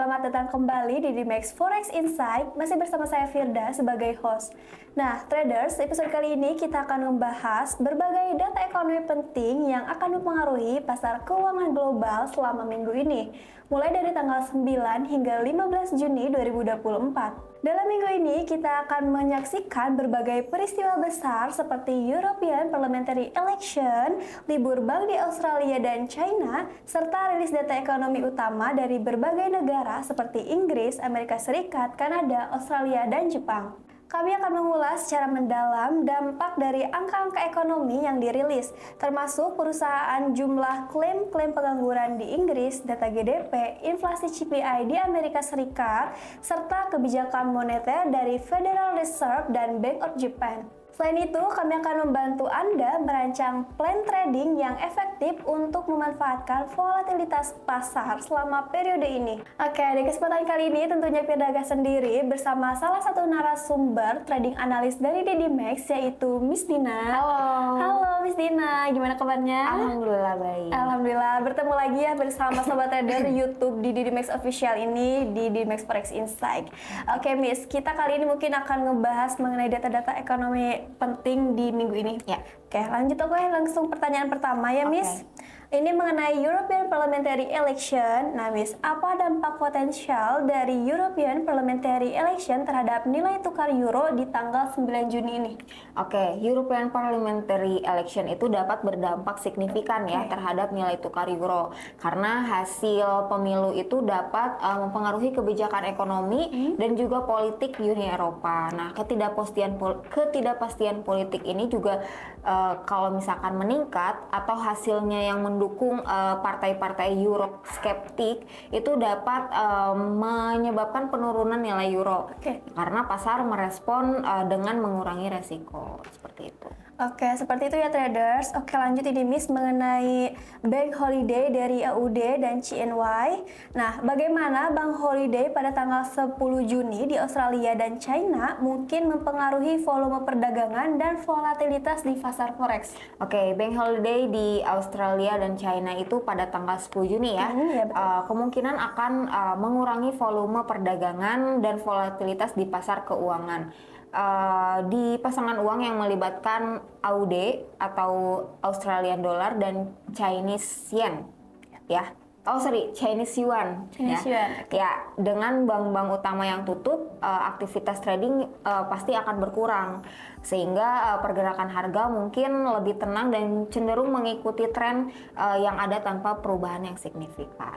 selamat datang kembali di Dimex Forex Insight. Masih bersama saya Firda sebagai host. Nah, traders, episode kali ini kita akan membahas berbagai data ekonomi penting yang akan mempengaruhi pasar keuangan global selama minggu ini, mulai dari tanggal 9 hingga 15 Juni 2024. Dalam minggu ini, kita akan menyaksikan berbagai peristiwa besar seperti European Parliamentary Election, libur bank di Australia dan China, serta rilis data ekonomi utama dari berbagai negara seperti Inggris, Amerika Serikat, Kanada, Australia, dan Jepang. Kami akan mengulas secara mendalam dampak dari angka-angka ekonomi yang dirilis, termasuk perusahaan jumlah klaim pengangguran di Inggris, data GDP, inflasi CPI di Amerika Serikat, serta kebijakan moneter dari Federal Reserve dan Bank of Japan. Selain itu, kami akan membantu Anda merancang plan trading yang efektif untuk memanfaatkan volatilitas pasar selama periode ini. Oke, di kesempatan kali ini tentunya Firdaga sendiri bersama salah satu narasumber trading analis dari Dimex, yaitu Miss Dina. Halo Miss Dina, gimana kabarnya? Alhamdulillah baik. Alhamdulillah, bertemu lagi ya bersama Sobat Trader YouTube di Dimex Official ini di Dimex Forex Insight. Oke Miss, kita kali ini mungkin akan ngebahas mengenai data-data ekonomi penting di minggu ini. Ya. Oke, lanjut langsung pertanyaan pertama ya, Miss. Ini mengenai European Parliamentary Election. Nah, Miss, apa dampak potensial dari European Parliamentary Election terhadap nilai tukar euro di tanggal 9 Juni ini? Oke, European Parliamentary Election itu dapat berdampak signifikan ya terhadap nilai tukar euro karena hasil pemilu itu dapat mempengaruhi kebijakan ekonomi dan juga politik Uni Eropa. Nah, ketidakpastian politik ini juga kalau misalkan meningkat atau hasilnya yang mendukung partai-partai Euroskeptik itu dapat menyebabkan penurunan nilai euro karena pasar merespon dengan mengurangi resiko seperti itu. Oke, seperti itu ya traders. Oke, lanjut ini Miss mengenai Bank Holiday dari AUD dan CNY. Nah, bagaimana Bank Holiday pada tanggal 10 Juni di Australia dan China mungkin mempengaruhi volume perdagangan dan volatilitas di pasar forex? Oke, Bank Holiday di Australia dan China itu pada tanggal 10 Juni ya, kemungkinan akan mengurangi volume perdagangan dan volatilitas di pasar keuangan. Di pasangan uang yang melibatkan AUD atau Australian Dollar dan Chinese Yen ya. Chinese Yuan. Ya, dengan bank-bank utama yang tutup, aktivitas trading pasti akan berkurang sehingga pergerakan harga mungkin lebih tenang dan cenderung mengikuti tren yang ada tanpa perubahan yang signifikan.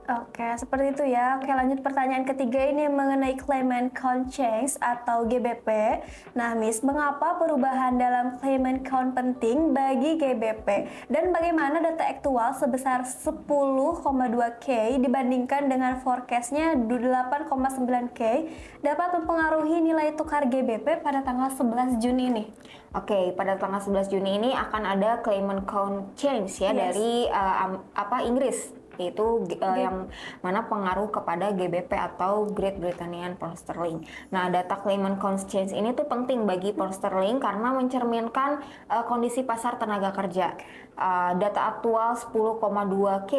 Oke, seperti itu ya. Oke, lanjut pertanyaan ketiga ini mengenai Claimant Count Change atau GBP. Nah, Miss, mengapa perubahan dalam Claimant Count penting bagi GBP? Dan bagaimana data aktual sebesar 10,2K dibandingkan dengan forecast-nya 8,9K dapat mempengaruhi nilai tukar GBP pada tanggal 11 Juni ini? Oke, pada tanggal 11 Juni ini akan ada Claimant Count Change ya dari Inggris. Itu yang mana pengaruh kepada GBP atau Great Britannian Pound Sterling. Nah, data Claimant Count Change ini tuh penting bagi Pound Sterling karena mencerminkan kondisi pasar tenaga kerja. Data aktual 10,2K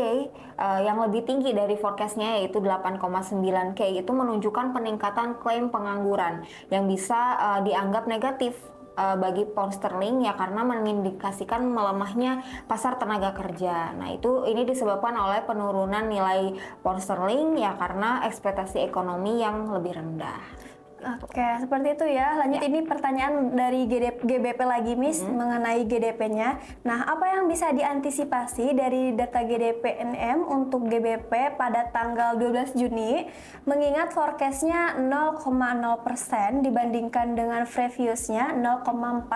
yang lebih tinggi dari forecastnya yaitu 8,9K itu menunjukkan peningkatan klaim pengangguran yang bisa dianggap negatif bagi pound sterling ya karena mengindikasikan melemahnya pasar tenaga kerja. Nah, ini disebabkan oleh penurunan nilai pound sterling ya karena ekspektasi ekonomi yang lebih rendah. Oke, seperti itu ya. Lanjut ini pertanyaan dari GBP lagi, Miss, mengenai GDP-nya. Nah, apa yang bisa diantisipasi dari data GDP NM untuk GBP pada tanggal 12 Juni, mengingat forecast-nya 0,0% dibandingkan dengan previous-nya 0,4%,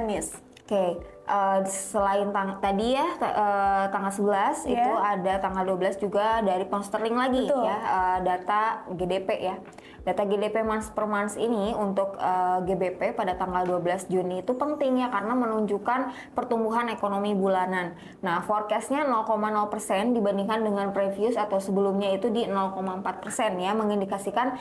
Miss? Oke, selain tadi ya tanggal 11 itu ada tanggal 12 juga dari pound sterling lagi. Betul. Ya, data GDP ya. Data GDP month per month ini untuk GBP pada tanggal 12 Juni itu penting ya karena menunjukkan pertumbuhan ekonomi bulanan. Nah, forecastnya 0,0% dibandingkan dengan previous atau sebelumnya itu di 0,4% ya, mengindikasikan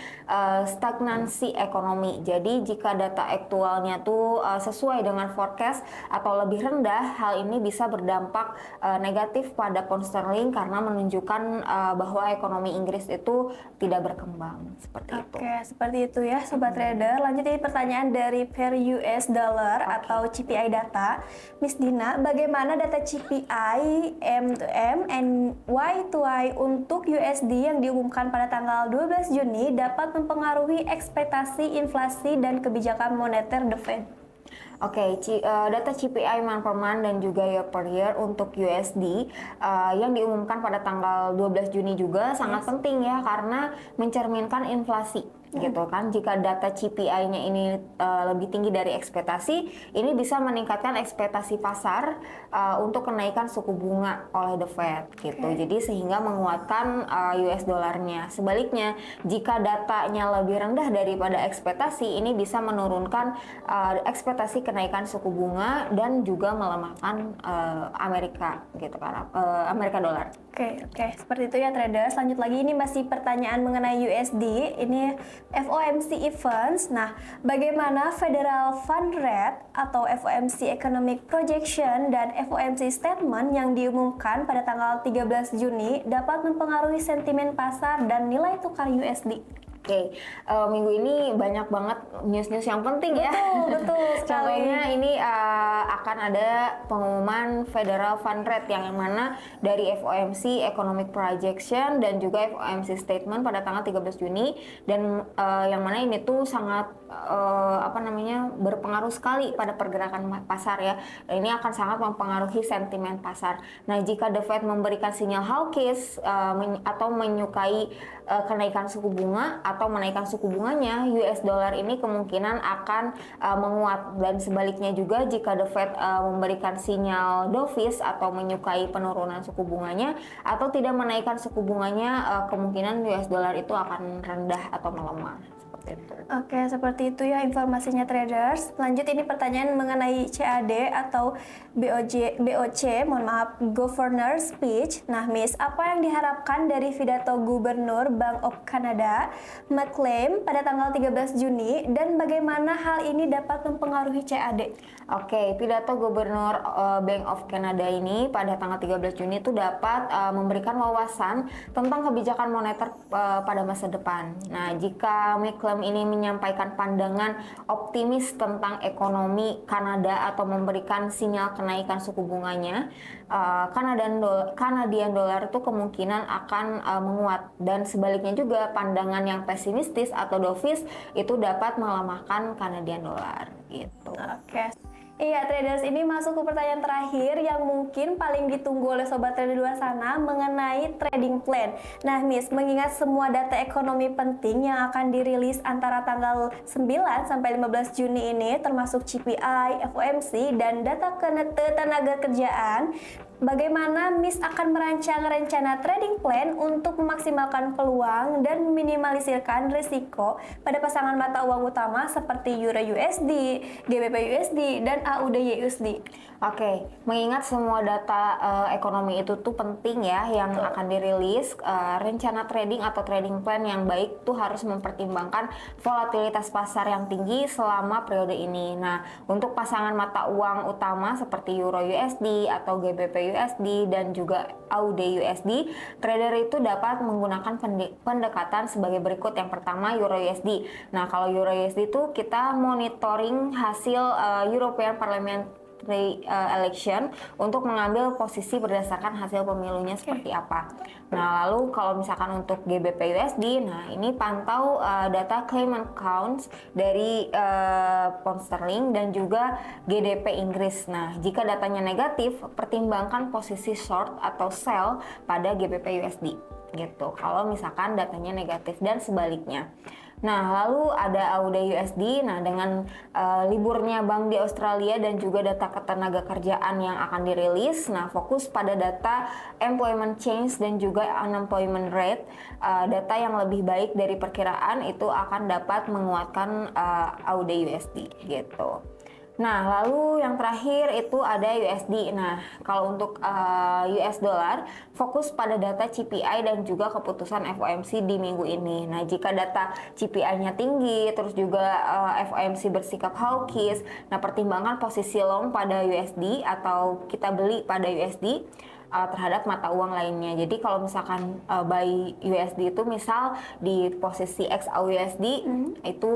stagnansi ekonomi. Jadi jika data aktualnya tuh sesuai dengan forecast atau lebih lebih rendah, hal ini bisa berdampak negatif pada pound sterling karena menunjukkan bahwa ekonomi Inggris itu tidak berkembang seperti itu. Oke, seperti itu ya Sobat Trader. Lanjut ini pertanyaan dari per US dollar atau CPI data. Miss Dina, bagaimana data CPI M2M and Y2Y untuk USD yang diumumkan pada tanggal 12 Juni dapat mempengaruhi ekspektasi inflasi dan kebijakan moneter The Fed? Oke, data CPI month per month dan juga year per year untuk USD yang diumumkan pada tanggal 12 Juni juga sangat penting ya karena mencerminkan inflasi gitu kan. Jika data CPI-nya ini lebih tinggi dari ekspektasi, ini bisa meningkatkan ekspektasi pasar untuk kenaikan suku bunga oleh The Fed gitu. Jadi sehingga menguatkan US dollarnya. Sebaliknya, jika datanya lebih rendah daripada ekspektasi, ini bisa menurunkan ekspektasi kenaikan suku bunga dan juga melemahkan Amerika gitu kan, Amerika dolar. Oke, seperti itu ya traders. Lanjut lagi, ini masih pertanyaan mengenai USD. Ini FOMC events. Nah, bagaimana Federal Fund Rate atau FOMC Economic Projection dan FOMC Statement yang diumumkan pada tanggal 13 Juni dapat mempengaruhi sentimen pasar dan nilai tukar USD? Oke, minggu ini banyak banget news-news yang penting ya. Betul sekali. Contohnya ini akan ada pengumuman Federal Fund Rate yang mana dari FOMC Economic Projection dan juga FOMC Statement pada tanggal 13 Juni dan yang mana ini tuh sangat berpengaruh sekali pada pergerakan pasar ya. Dan ini akan sangat mempengaruhi sentimen pasar. Nah, jika The Fed memberikan sinyal hawkish atau menyukai kenaikan suku bunga atau menaikkan suku bunganya, US dollar ini kemungkinan akan menguat, dan sebaliknya juga jika The Fed memberikan sinyal dovish atau menyukai penurunan suku bunganya atau tidak menaikkan suku bunganya, kemungkinan US dollar itu akan rendah atau melemah. Oke, seperti itu ya informasinya traders. Lanjut ini pertanyaan mengenai CAD atau BOC, mohon maaf, Governor Speech. Nah, Miss, apa yang diharapkan dari pidato Gubernur Bank of Canada, McClain, pada tanggal 13 Juni dan bagaimana hal ini dapat mempengaruhi CAD? Oke, pidato Gubernur Bank of Canada ini pada tanggal 13 Juni itu dapat memberikan wawasan tentang kebijakan moneter pada masa depan. Nah, jika McClain ini menyampaikan pandangan optimis tentang ekonomi Kanada atau memberikan sinyal kenaikan suku bunganya, Canadian dollar itu kemungkinan akan menguat, dan sebaliknya juga pandangan yang pesimistis atau dovish itu dapat melemahkan Canadian dollar gitu. Oke. Iya traders, ini masuk ke pertanyaan terakhir yang mungkin paling ditunggu oleh sobat trader di luar sana mengenai trading plan. Nah Miss, mengingat semua data ekonomi penting yang akan dirilis antara tanggal 9 sampai 15 Juni ini termasuk CPI, FOMC, dan data ketenaga kerjaan, bagaimana Miss akan merancang rencana trading plan untuk memaksimalkan peluang dan meminimalisirkan risiko pada pasangan mata uang utama seperti Euro USD, GBP USD, dan AUD USD? Oke, mengingat semua data ekonomi itu tuh penting ya yang akan dirilis, rencana trading atau trading plan yang baik tuh harus mempertimbangkan volatilitas pasar yang tinggi selama periode ini. Nah, untuk pasangan mata uang utama seperti Euro USD atau GBP USD dan juga AUD USD, trader itu dapat menggunakan pendekatan sebagai berikut. Yang pertama, Euro USD. Nah, kalau Euro USD itu kita monitoring hasil European Parliament election untuk mengambil posisi berdasarkan hasil pemilunya seperti apa. Nah, lalu kalau misalkan untuk GBP USD, nah ini pantau data claimant counts dari pound sterling dan juga GDP Inggris. Nah, jika datanya negatif, pertimbangkan posisi short atau sell pada GBP USD gitu. Kalau misalkan datanya negatif dan sebaliknya. Nah, lalu ada AUD USD. Nah, dengan liburnya bank di Australia dan juga data ketenaga kerjaan yang akan dirilis, nah fokus pada data employment change dan juga unemployment rate. Data yang lebih baik dari perkiraan itu akan dapat menguatkan AUD USD gitu. Nah, lalu yang terakhir itu ada USD. Nah, kalau untuk US dollar, fokus pada data CPI dan juga keputusan FOMC di minggu ini. Nah, jika data CPI-nya tinggi, terus juga FOMC bersikap hawkish, nah pertimbangkan posisi long pada USD atau kita beli pada USD terhadap mata uang lainnya. Jadi kalau misalkan buy USD itu misal di posisi XAUUSD itu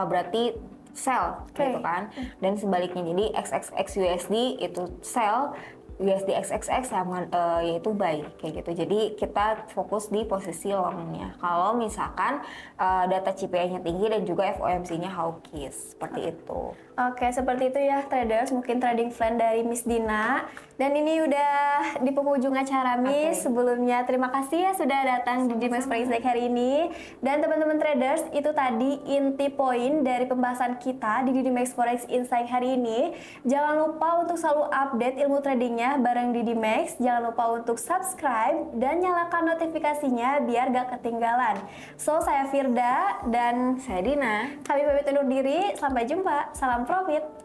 berarti sell gitu kan, dan sebaliknya jadi XXX USD itu sell, USD XXX sama yaitu buy kayak gitu. Jadi kita fokus di posisi longnya kalau misalkan data CPI-nya tinggi dan juga FOMC-nya hawkish seperti itu. Oke, seperti itu ya traders, mungkin trading plan dari Miss Dina. Dan ini udah di penghujung acara Miss. Sebelumnya terima kasih ya sudah datang di Dimax Forex Insight hari ini. Dan teman-teman traders, itu tadi inti poin dari pembahasan kita di Dimax Forex Insight hari ini. Jangan lupa untuk selalu update ilmu tradingnya bareng Didi Max. Jangan lupa untuk subscribe dan nyalakan notifikasinya biar gak ketinggalan. So, saya Firda dan Saya Dina. kami pamit undur diri. Sampai jumpa. Salam profit.